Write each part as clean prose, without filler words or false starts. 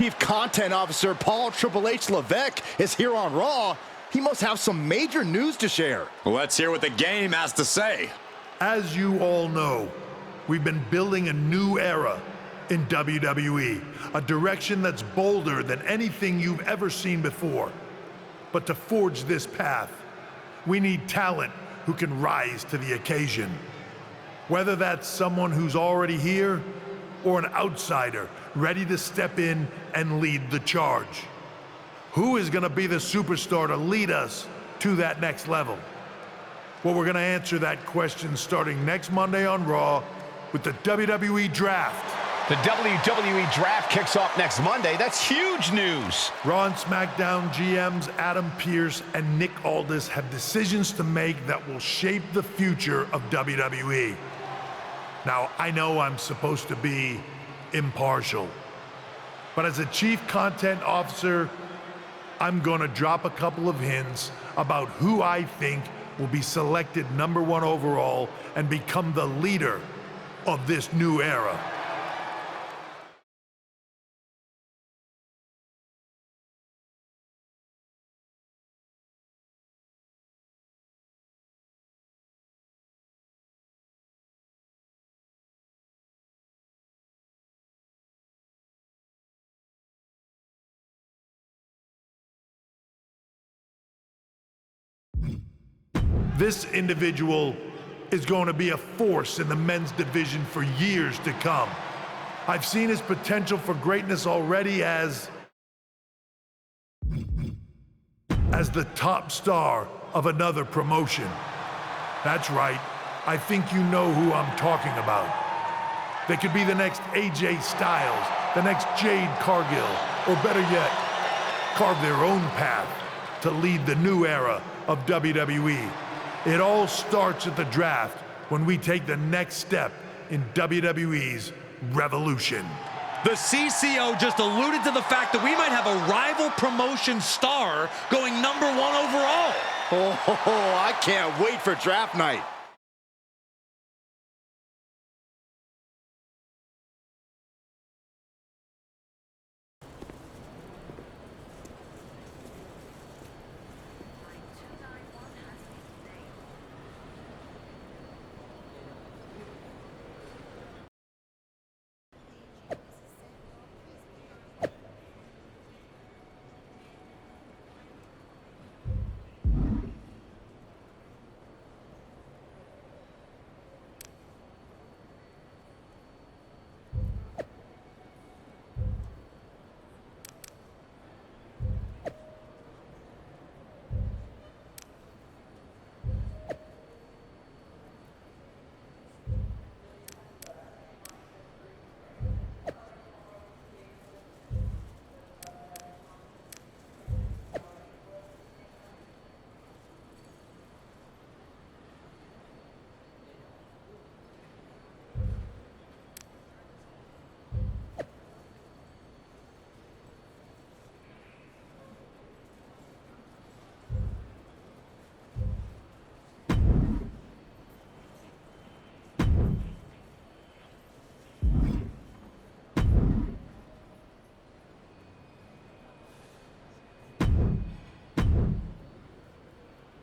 Chief Content Officer Paul Triple H Levesque is here on Raw. He must have some major news to share. Let's hear what the game has to say. As you all know, we've been building a new era in WWE, a direction that's bolder than anything you've ever seen before. But to forge this path, we need talent who can rise to the occasion. Whether that's someone who's already here or an outsider ready to step in and lead the charge. Who is going to be the superstar to lead us to that next level? Well, we're going to answer that question starting next Monday on Raw with the WWE Draft. The WWE Draft kicks off next Monday. That's huge news. Raw and SmackDown GMs Adam Pearce and Nick Aldis have decisions to make that will shape the future of WWE. Now, I know I'm supposed to be impartial, but as a chief content officer, I'm gonna drop a couple of hints about who I think will be selected #1 overall and become the leader of this new era. This individual is going to be a force in the men's division for years to come. I've seen his potential for greatness already as the top star of another promotion. That's right, I think you know who I'm talking about. They could be the next AJ Styles, the next Jade Cargill, or better yet, carve their own path to lead the new era of WWE. It all starts at the draft when we take the next step in WWE's revolution. The CCO just alluded to the fact that we might have a rival promotion star going #1 overall. Oh, I can't wait for draft night.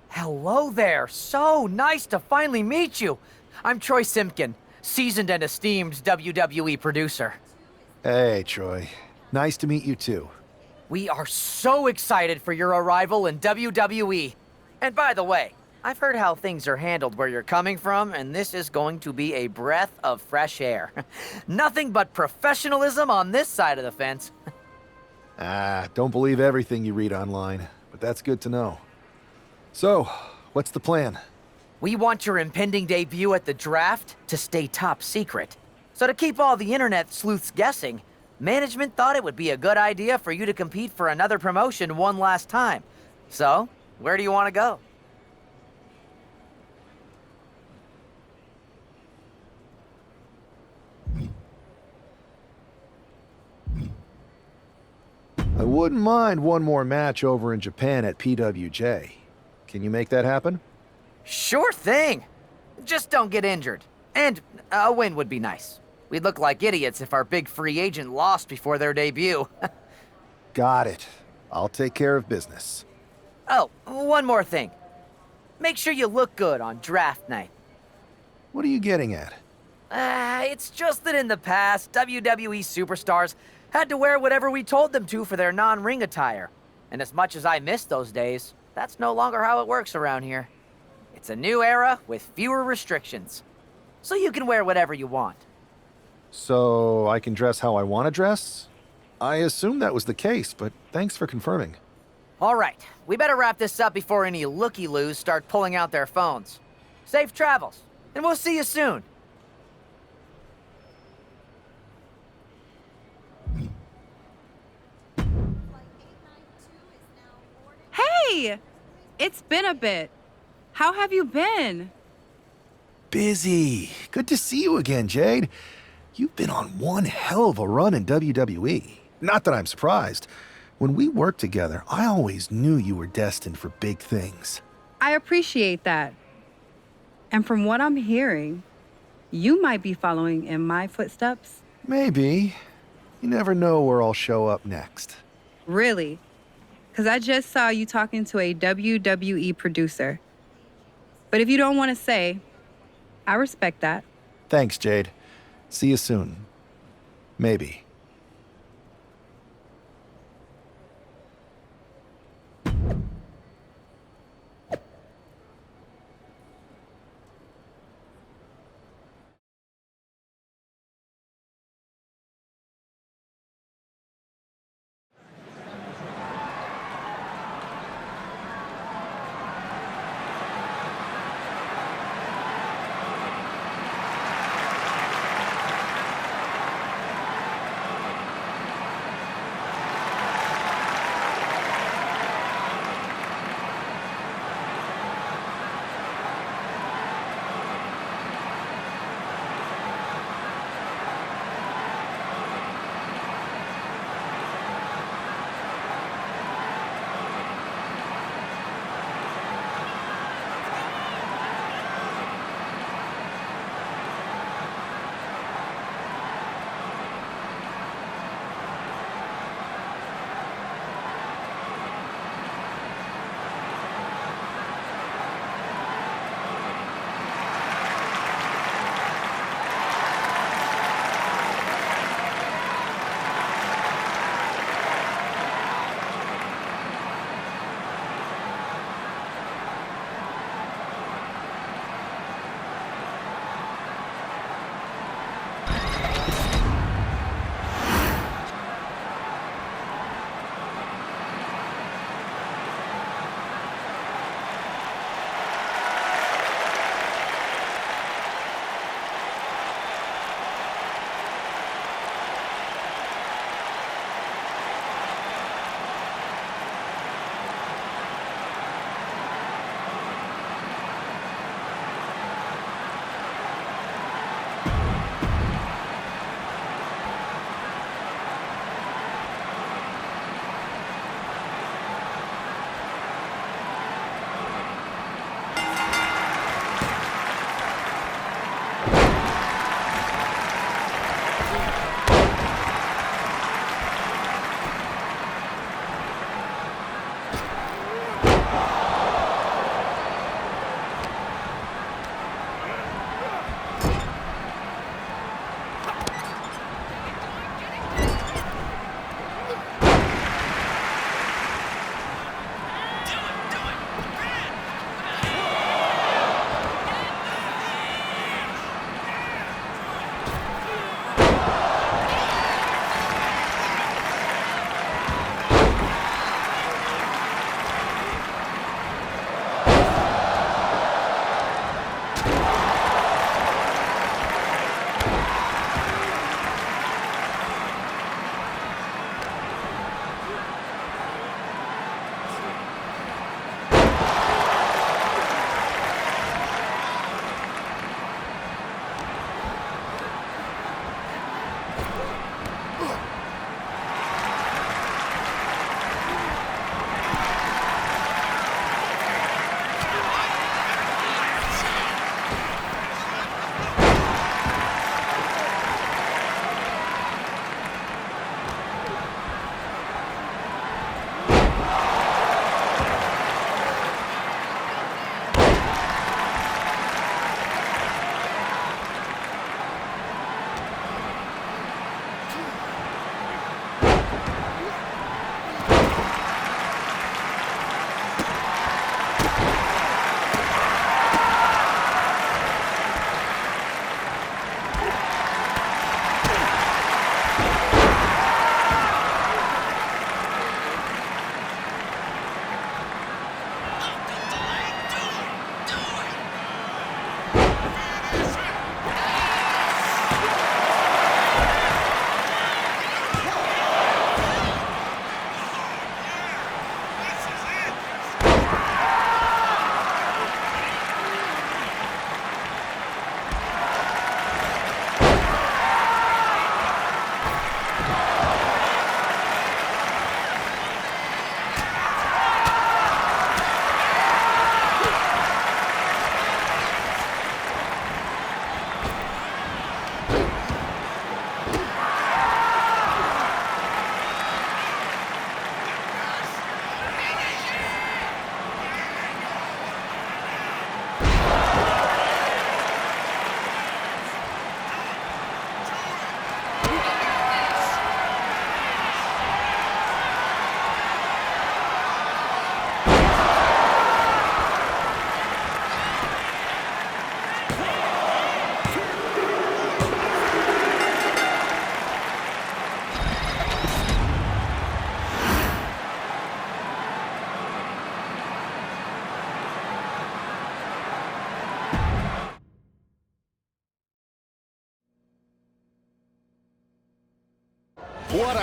Hello there. So nice to finally meet you. I'm Troy Simpkin, seasoned and esteemed WWE producer. Hey, Troy. Nice to meet you too. We are so excited for your arrival in WWE. And by the way, I've heard how things are handled where you're coming from, and this is going to be a breath of fresh air. Nothing but professionalism on this side of the fence. Don't believe everything you read online, but that's good to know. So, what's the plan? We want your impending debut at the draft to stay top secret. So to keep all the internet sleuths guessing, management thought it would be a good idea for you to compete for another promotion one last time. So, where do you want to go? I wouldn't mind one more match over in Japan at PWJ. Can you make that happen? Sure thing. Just don't get injured. And a win would be nice. We'd look like idiots if our big free agent lost before their debut. Got it. I'll take care of business. Oh, one more thing. Make sure you look good on draft night. What are you getting at? It's just that in the past, WWE superstars had to wear whatever we told them to for their non-ring attire. And as much as I miss those days, that's no longer how it works around here. It's a new era with fewer restrictions. So you can wear whatever you want. So I can dress how I want to dress? I assumed that was the case, but thanks for confirming. All right, we better wrap this up before any looky-loos start pulling out their phones. Safe travels, and we'll see you soon. Hey! It's been a bit. How have you been? Busy. Good to see you again, Jade. You've been on one hell of a run in WWE. Not that I'm surprised. When we worked together, I always knew you were destined for big things. I appreciate that. And from what I'm hearing, you might be following in my footsteps. Maybe. You never know where I'll show up next. Really? Because I just saw you talking to a WWE producer. But if you don't want to say, I respect that. Thanks, Jade. See you soon. Maybe.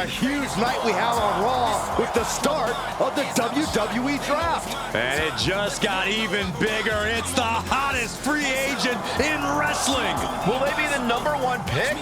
a huge night we have on Raw with the start of the WWE Draft. And it just got even bigger. It's the hottest free agent in wrestling. Will they be the #1 pick?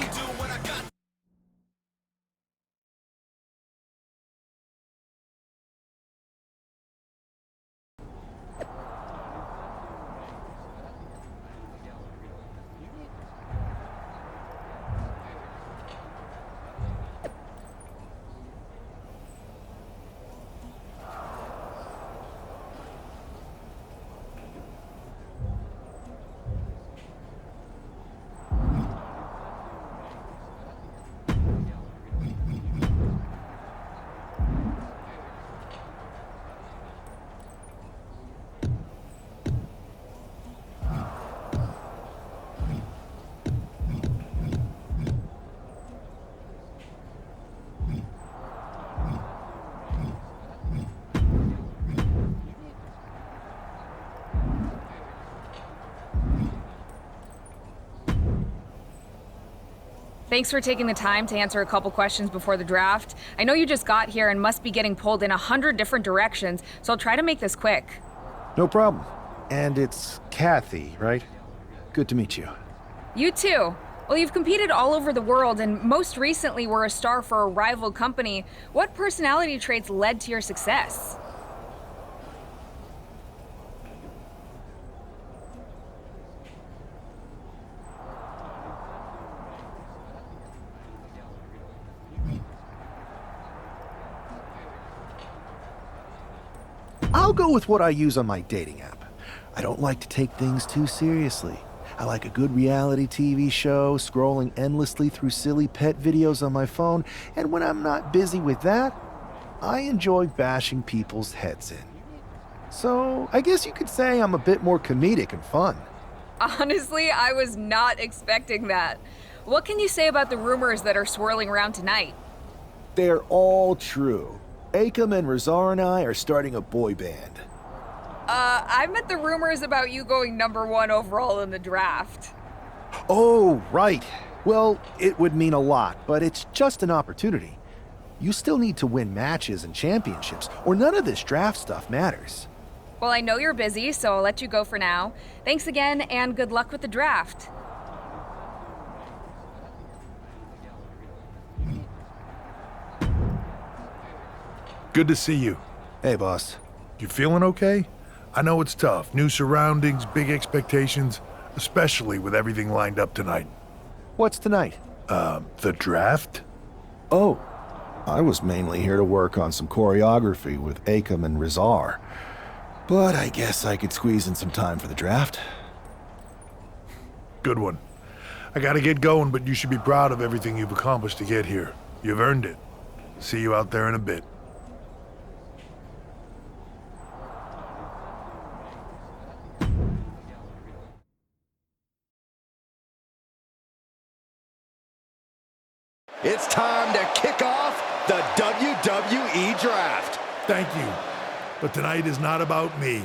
Thanks for taking the time to answer a couple questions before the draft. I know you just got here and must be getting pulled in 100 different directions, so I'll try to make this quick. No problem. And it's Kathy, right? Good to meet you. You too. Well, you've competed all over the world and most recently were a star for a rival company. What personality traits led to your success? I'll go with what I use on my dating app. I don't like to take things too seriously. I like a good reality TV show, scrolling endlessly through silly pet videos on my phone, and when I'm not busy with that, I enjoy bashing people's heads in. So, I guess you could say I'm a bit more comedic and fun. Honestly, I was not expecting that. What can you say about the rumors that are swirling around tonight? They're all true. Akam and Razar and I are starting a boy band. I meant the rumors about you going #1 overall in the draft. Oh, right. Well, it would mean a lot, but it's just an opportunity. You still need to win matches and championships, or none of this draft stuff matters. Well, I know you're busy, so I'll let you go for now. Thanks again, and good luck with the draft. Good to see you. Hey, boss. You feeling okay? I know it's tough. New surroundings, big expectations, especially with everything lined up tonight. What's tonight? The draft? Oh, I was mainly here to work on some choreography with Akam and Razar. But I guess I could squeeze in some time for the draft. Good one. I gotta get going, but you should be proud of everything you've accomplished to get here. You've earned it. See you out there in a bit. It's time to kick off the WWE Draft. Thank you. But tonight is not about me.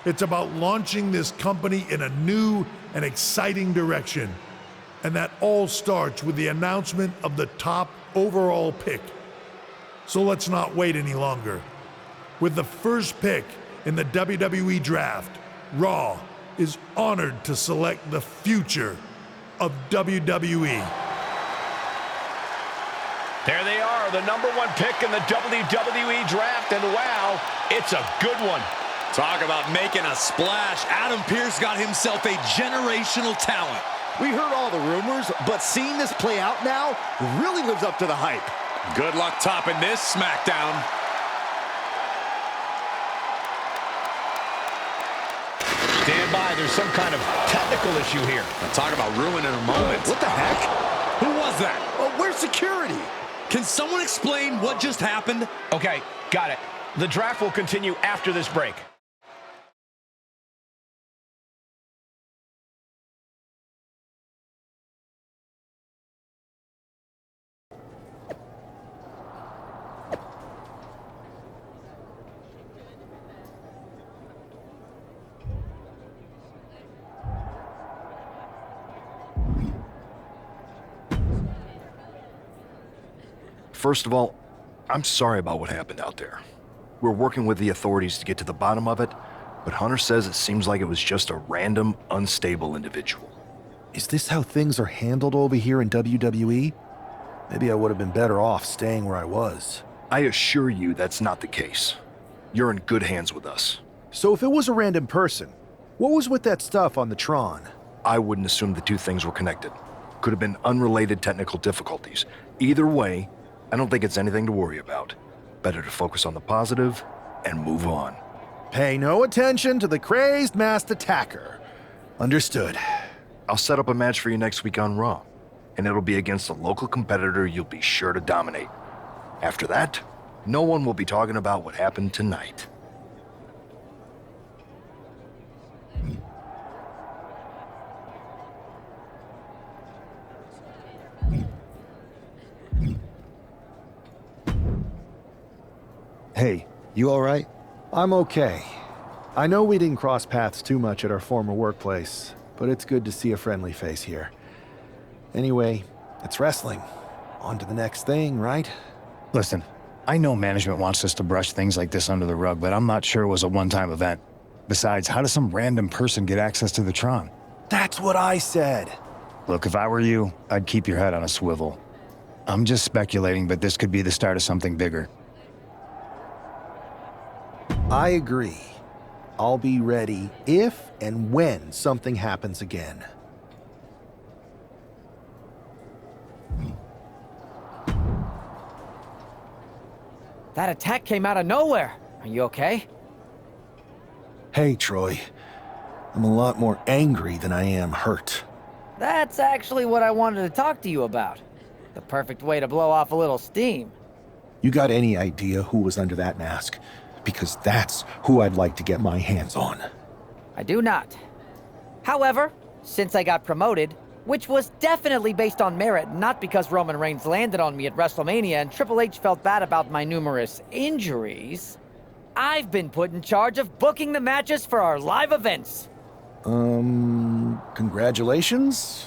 It's about launching this company in a new and exciting direction. And that all starts with the announcement of the top overall pick. So let's not wait any longer. With the first pick in the WWE Draft, Raw is honored to select the future of WWE. There they are, the #1 pick in the WWE Draft, and wow, it's a good one. Talk about making a splash. Adam Pearce got himself a generational talent. We heard all the rumors, but seeing this play out now really lives up to the hype. Good luck topping this SmackDown. Stand by, there's some kind of technical issue here. Talk about ruining a moment. What the heck? Who was that? Oh, where's security? Can someone explain what just happened? Okay, got it. The draft will continue after this break. First of all, I'm sorry about what happened out there. We're working with the authorities to get to the bottom of it, but Hunter says it seems like it was just a random, unstable individual. Is this how things are handled over here in WWE? Maybe I would have been better off staying where I was. I assure you that's not the case. You're in good hands with us. So if it was a random person, what was with that stuff on the Tron? I wouldn't assume the two things were connected. Could have been unrelated technical difficulties. Either way, I don't think it's anything to worry about. Better to focus on the positive and move on. Pay no attention to the crazed masked attacker. Understood. I'll set up a match for you next week on Raw, and it'll be against a local competitor you'll be sure to dominate. After that, no one will be talking about what happened tonight. Hey, you all right? I'm okay. I know we didn't cross paths too much at our former workplace, but it's good to see a friendly face here. Anyway, it's wrestling. On to the next thing, right? Listen, I know management wants us to brush things like this under the rug, but I'm not sure it was a one-time event. Besides, how does some random person get access to the Tron? That's what I said. Look, if I were you, I'd keep your head on a swivel. I'm just speculating, but this could be the start of something bigger. I agree. I'll be ready if and when something happens again. That attack came out of nowhere. Are you okay? Hey, Troy. I'm a lot more angry than I am hurt. That's actually what I wanted to talk to you about. The perfect way to blow off a little steam. You got any idea who was under that mask? Because that's who I'd like to get my hands on. I do not. However, since I got promoted, which was definitely based on merit, not because Roman Reigns landed on me at WrestleMania and Triple H felt bad about my numerous injuries, I've been put in charge of booking the matches for our live events. Congratulations?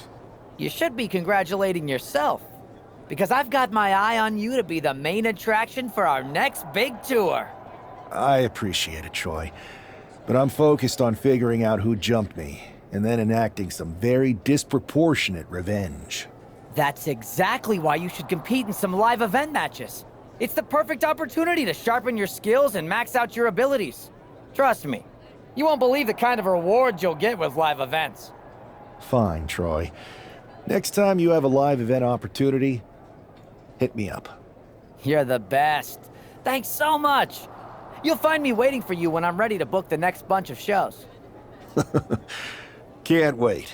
You should be congratulating yourself, because I've got my eye on you to be the main attraction for our next big tour. I appreciate it, Troy. But I'm focused on figuring out who jumped me, and then enacting some very disproportionate revenge. That's exactly why you should compete in some live event matches. It's the perfect opportunity to sharpen your skills and max out your abilities. Trust me, you won't believe the kind of rewards you'll get with live events. Fine, Troy. Next time you have a live event opportunity, hit me up. You're the best. Thanks so much. You'll find me waiting for you when I'm ready to book the next bunch of shows. Can't wait.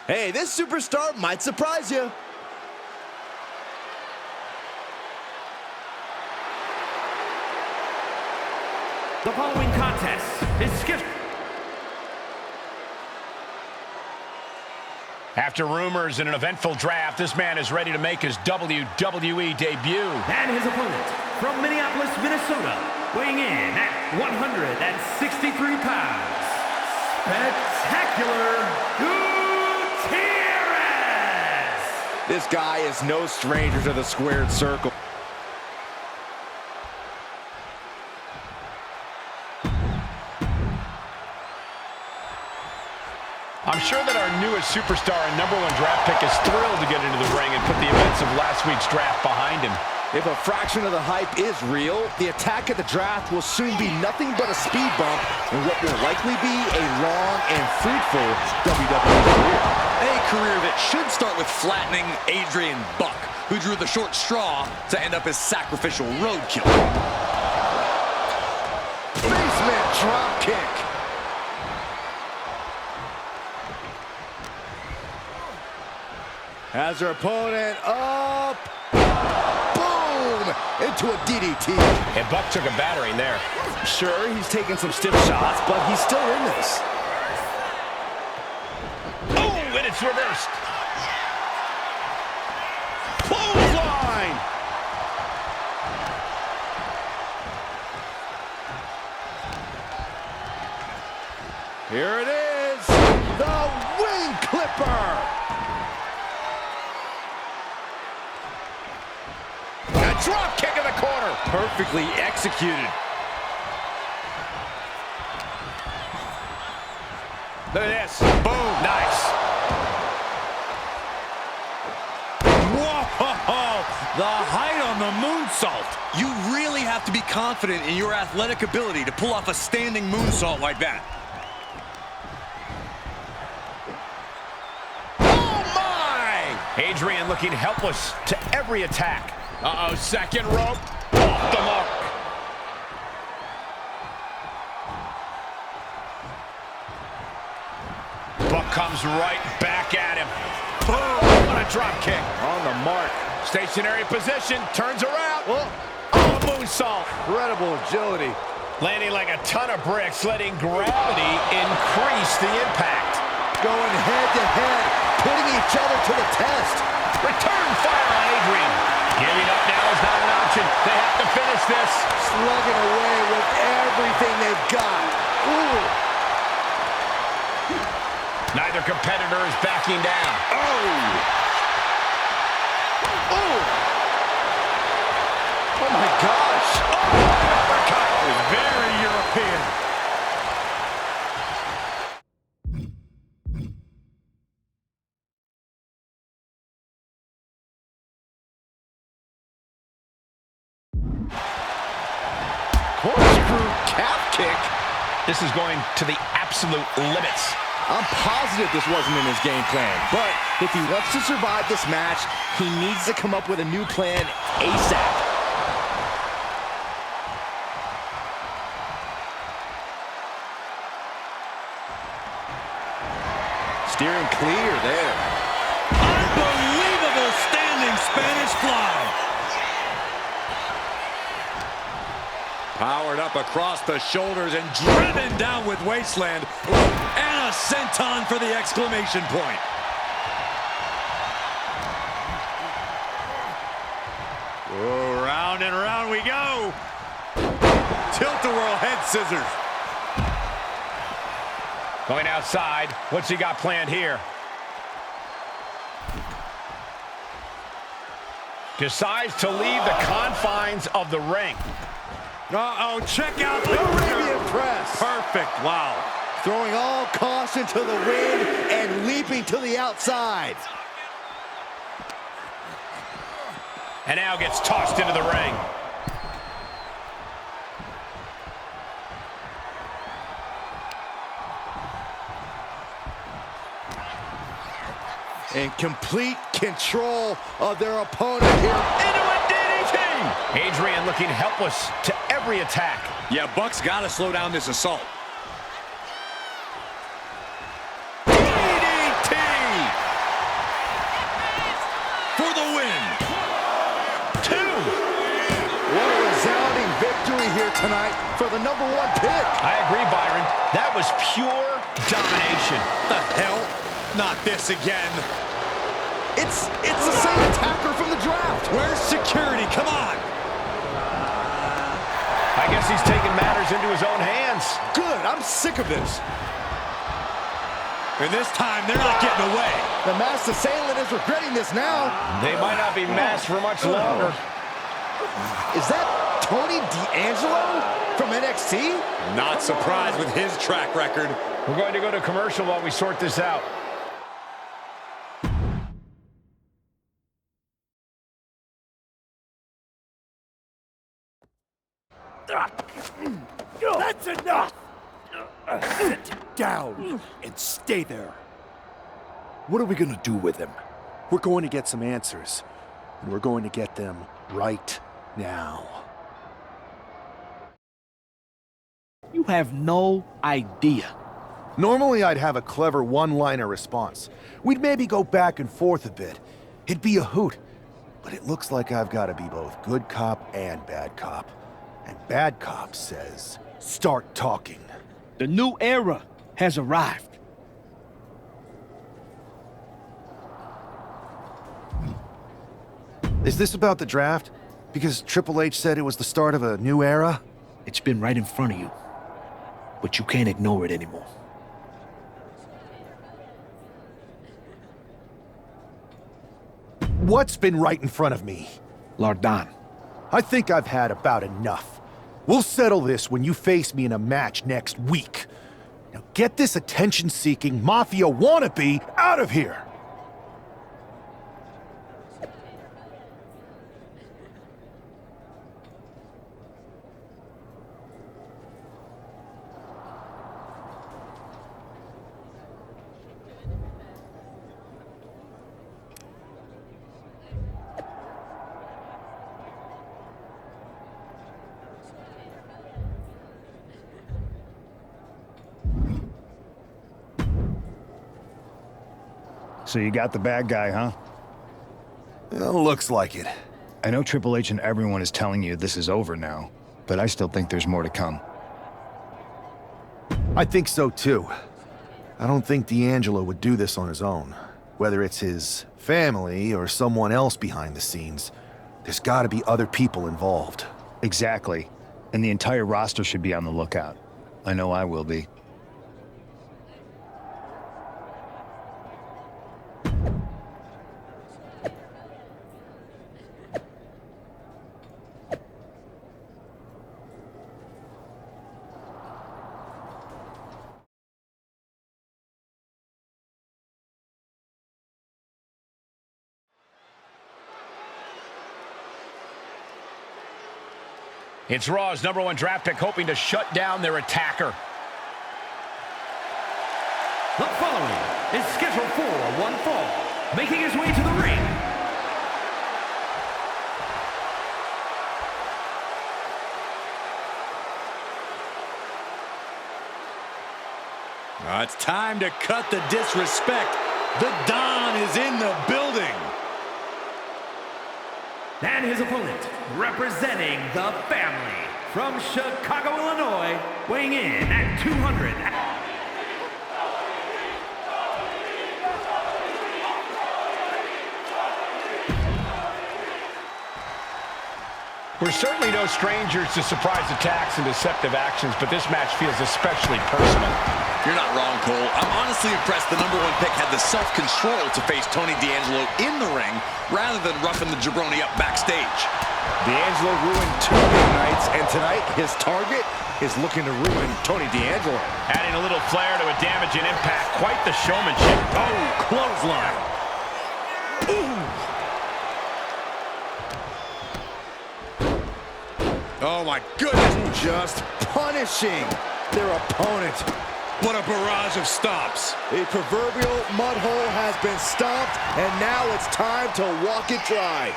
Hey, this superstar might surprise you. The following contest is scheduled. After rumors and an eventful draft, this man is ready to make his WWE debut. And his opponent from Minneapolis, Minnesota, weighing in at 163 pounds, Spectacular Gutierrez! This guy is no stranger to the squared circle. I'm sure that our newest superstar and #1 draft pick is thrilled to get into the ring and put the events of last week's draft behind him. If a fraction of the hype is real, the attack at the draft will soon be nothing but a speed bump in what will likely be a long and fruitful WWE career. A career that should start with flattening Adrian Buck, who drew the short straw to end up as sacrificial roadkill. Basement drop kick. Has her opponent up. Boom! Into a DDT. And Buck took a battering there. Sure, he's taking some stiff shots, but he's still in this. It's reversed. Clothesline! Here it is, the wing clipper. A drop kick in the corner. Perfectly executed. Look at this. Boom. Nice. Whoa! The height on the moonsault. You really have to be confident in your athletic ability to pull off a standing moonsault like that. Adrian looking helpless to every attack. Uh-oh, second rope. Off the mark. Buck comes right back at him. Boom! What a drop kick. On the mark. Stationary position, turns around. Whoa. Oh, moonsault. Incredible agility. Landing like a ton of bricks, letting gravity increase the impact. Going head to head, putting each other to the test. Return fire on Adrian. Giving up now is not an option. They have to finish this. Slugging away with everything they've got. Ooh. Neither competitor is backing down. Oh! Oh! Oh my gosh! Oh, uppercut. Very European. Corkscrew calf kick. This is going to the absolute limits. I'm positive this wasn't in his game plan, but if he wants to survive this match, he needs to come up with a new plan ASAP. Steering clear there. Unbelievable standing Spanish fly. Powered up across the shoulders and driven down with wasteland. And a senton for the exclamation point. Oh, round and round we go. Tilt-a-whirl head scissors. Going outside. What's he got planned here? Decides to leave the confines of the ring. Uh-oh, check out the Arabian press. Perfect, wow. Throwing all caution to the wind and leaping to the outside. And now gets tossed into the ring. In complete control of their opponent here. Into a DDT! Adrian looking helpless to every attack. Yeah, Buck's got to slow down this assault. DDT! For the win. 2. What a resounding victory here tonight for the #1 pick. I agree, Byron. That was pure domination. The hell? Not this again. It's the same attacker from the draft. Where's security? Come on. I guess he's taking matters into his own hands. Good, I'm sick of this. And this time, they're not getting away. The masked assailant is regretting this now. They might not be masked for much longer. Is that Tony D'Angelo from NXT? Not surprised with his track record. We're going to go to commercial while we sort this out. That's enough! Sit down and stay there. What are we gonna do with him? We're going to get some answers, and we're going to get them right now. You have no idea. Normally, I'd have a clever one-liner response. We'd maybe go back and forth a bit. It'd be a hoot. But it looks like I've got to be both good cop and bad cop. And bad cop says, start talking. The new era has arrived. Is this about the draft? Because Triple H said it was the start of a new era? It's been right in front of you, but you can't ignore it anymore. What's been right in front of me? Lardan. I think I've had about enough. We'll settle this when you face me in a match next week. Now get this attention-seeking Mafia wannabe out of here! So you got the bad guy, huh? Well, looks like it. I know Triple H and everyone is telling you this is over now, but I still think there's more to come. I think so too. I don't think D'Angelo would do this on his own. Whether it's his family or someone else behind the scenes, there's gotta be other people involved. Exactly. And the entire roster should be on the lookout. I know I will be. It's Raw's #1 draft pick hoping to shut down their attacker. The following is scheduled for one fall, making his way to the ring. It's time to cut the disrespect. The Don is in the building. And his opponent, representing the family, from Chicago, Illinois, weighing in at 200. We're certainly no strangers to surprise attacks and deceptive actions, but this match feels especially personal. You're not wrong, Cole. I'm honestly impressed the #1 pick had the self-control to face Tony D'Angelo in the ring rather than roughing the jabroni up backstage. D'Angelo ruined 2 big nights, and tonight his target is looking to ruin Tony D'Angelo. Adding a little flair to a damaging impact. Quite the showmanship. Oh, clothesline. Ooh. Oh, my goodness. Just punishing their opponent. What a barrage of stomps. The proverbial mud hole has been stomped, and now it's time to walk it dry.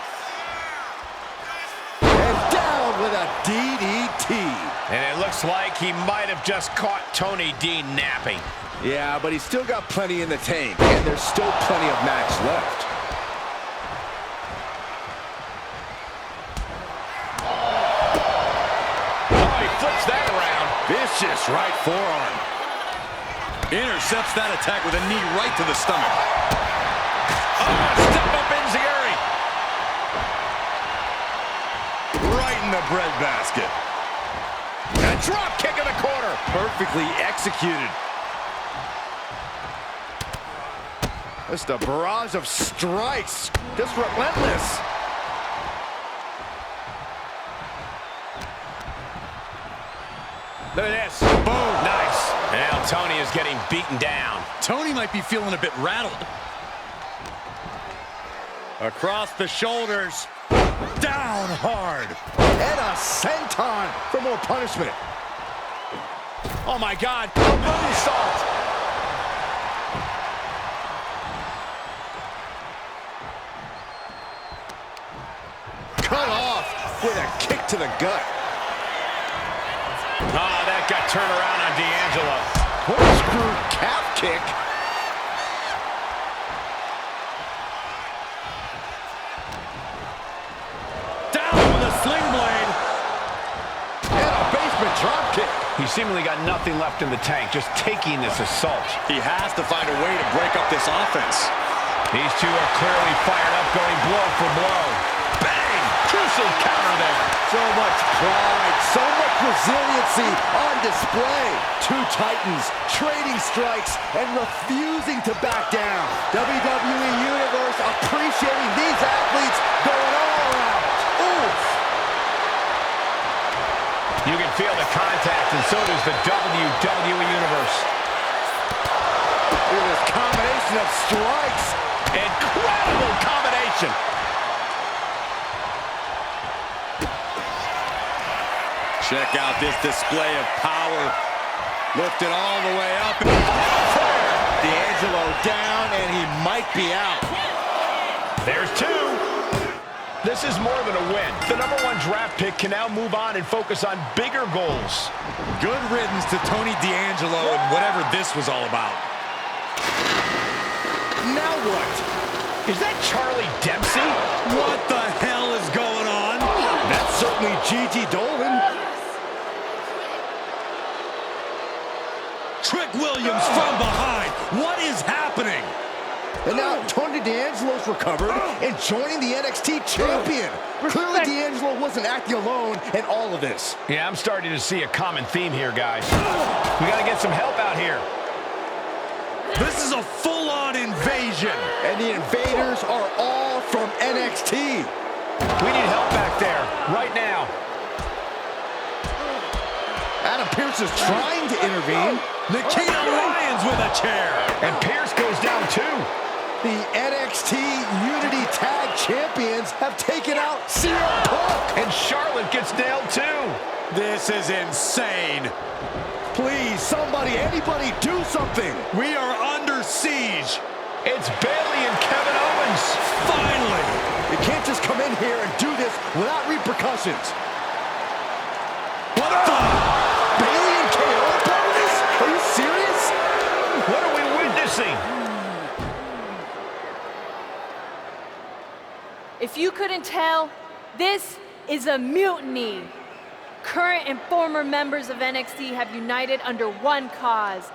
And down with a DDT. And it looks like he might have just caught Tony D napping. Yeah, but he's still got plenty in the tank, and there's still plenty of match left. Oh, he flips that around. Vicious right forearm. Intercepts that attack with a knee right to the stomach. Oh, step up enziguri. Right in the breadbasket. A drop kick in the corner. Perfectly executed. Just a barrage of strikes. Just relentless. Look at this. Boom. Nice. Now Tony is getting beaten down. Tony might be feeling a bit rattled. Across the shoulders. Down hard. And a senton for more punishment. Oh, my God. A moonsault. Cut off with a kick to the gut. Oh, that got turned around on D'Angelo. Corkscrew calf kick. Down with a sling blade. And a basement drop kick. He seemingly got nothing left in the tank, just taking this assault. He has to find a way to break up this offense. These two are clearly fired up, going blow for blow. reversal counter there. So much pride, so much resiliency on display. Two titans trading strikes and refusing to back down. WWE Universe appreciating these athletes going all out. Oof. You can feel the contact, and so does the WWE Universe. Look at this combination of strikes. Incredible combination. Check out this display of power. Lifted all the way up. D'Angelo down, and he might be out. There's two. This is more than a win. The #1 draft pick can now move on and focus on bigger goals. Good riddance to Tony D'Angelo and whatever this was all about. Now what? Is that Charlie Dempsey? What the hell is going on? That's certainly Gigi Dolan. Trick Williams from behind. What is happening? And now Tony D'Angelo's recovered and joining the NXT champion. Clearly D'Angelo wasn't acting alone in all of this. Yeah, I'm starting to see a common theme here, guys. We got to get some help out here. This is a full-on invasion. And the invaders are all from NXT. We need help back there, right now. Adam Pearce is trying to intervene. Nikita Lyons with a chair. And Pearce goes down too. The NXT Unity Tag Champions have taken out CM Punk. And Charlotte gets nailed too. This is insane. Please, somebody, anybody, do something. We are under siege. It's Bayley and Kevin Owens. Finally. You can't just come in here and do this without repercussions. What the? Bayley and KO part of this? Are you serious? What are we witnessing? If you couldn't tell, this is a mutiny. Current and former members of NXT have united under one cause.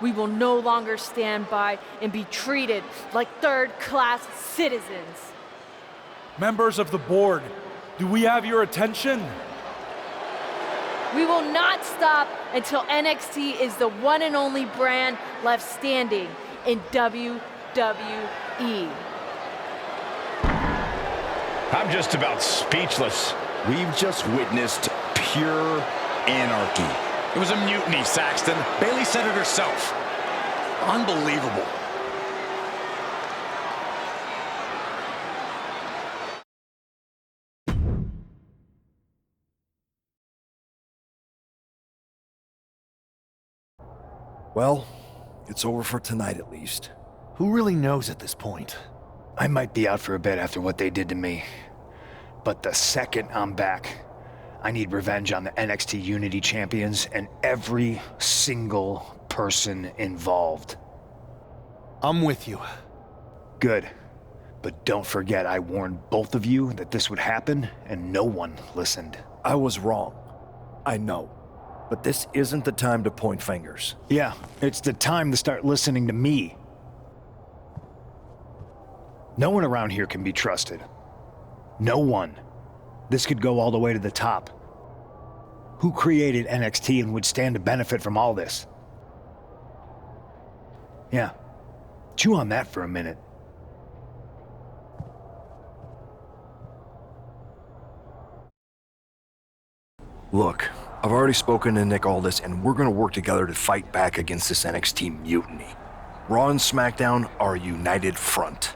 We will no longer stand by and be treated like third-class citizens. Members of the board, do we have your attention? We will not stop until NXT is the one and only brand left standing in WWE. I'm just about speechless. We've just witnessed pure anarchy. It was a mutiny, Saxton. Bayley said it herself. Unbelievable. Well, it's over for tonight at least. Who really knows at this point? I might be out for a bit after what they did to me. But the second I'm back, I need revenge on the NXT Unity Champions and every single person involved. I'm with you. Good. But don't forget I warned both of you that this would happen, and no one listened. I was wrong. I know. But this isn't the time to point fingers. Yeah, it's the time to start listening to me. No one around here can be trusted. No one. This could go all the way to the top. Who created NXT and would stand to benefit from all this? Yeah. Chew on that for a minute. Look, I've already spoken to Nick Aldis, and we're gonna work together to fight back against this NXT mutiny. Raw and SmackDown are a united front.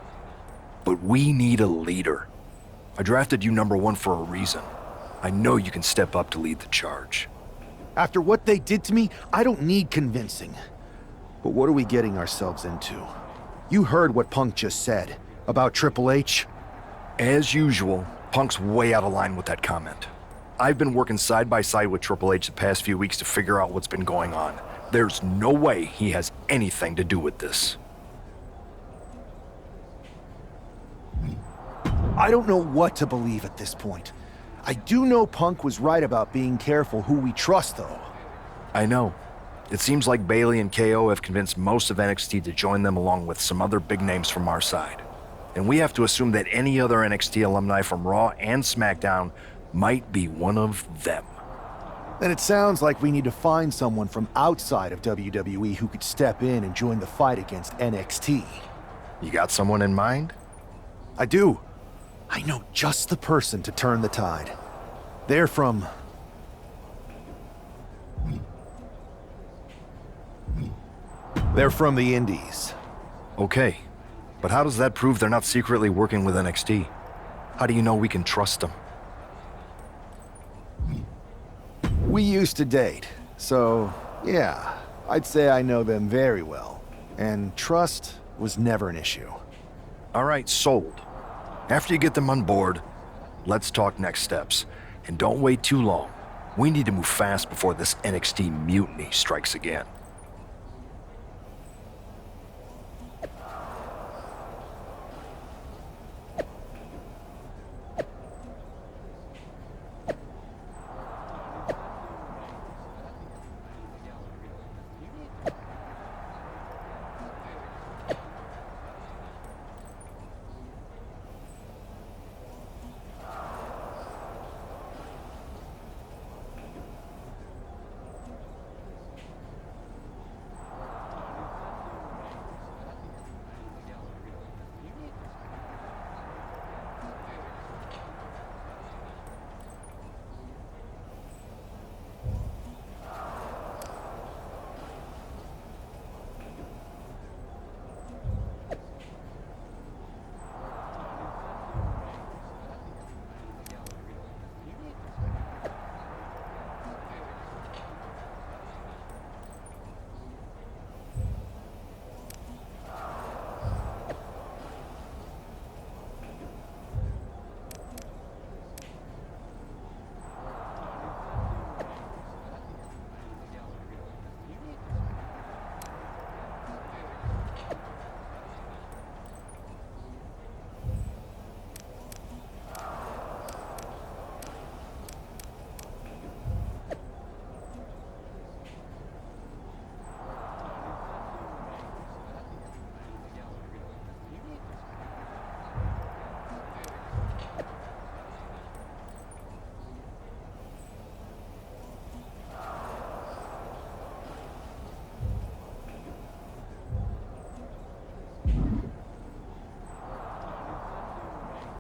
But we need a leader. I drafted you #1 for a reason. I know you can step up to lead the charge. After what they did to me, I don't need convincing. But what are we getting ourselves into? You heard what Punk just said about Triple H. As usual, Punk's way out of line with that comment. I've been working side by side with Triple H the past few weeks to figure out what's been going on. There's no way he has anything to do with this. I don't know what to believe at this point. I do know Punk was right about being careful who we trust, though. I know. It seems like Bayley and KO have convinced most of NXT to join them along with some other big names from our side. And we have to assume that any other NXT alumni from Raw and SmackDown might be one of them. Then it sounds like we need to find someone from outside of WWE who could step in and join the fight against NXT. You got someone in mind? I do. I know just the person to turn the tide. They're from... They're from the Indies. Okay, but how does that prove they're not secretly working with NXT? How do you know we can trust them? We used to date, so yeah, I'd say I know them very well. And trust was never an issue. All right, sold. After you get them on board, let's talk next steps. And don't wait too long. We need to move fast before this NXT mutiny strikes again.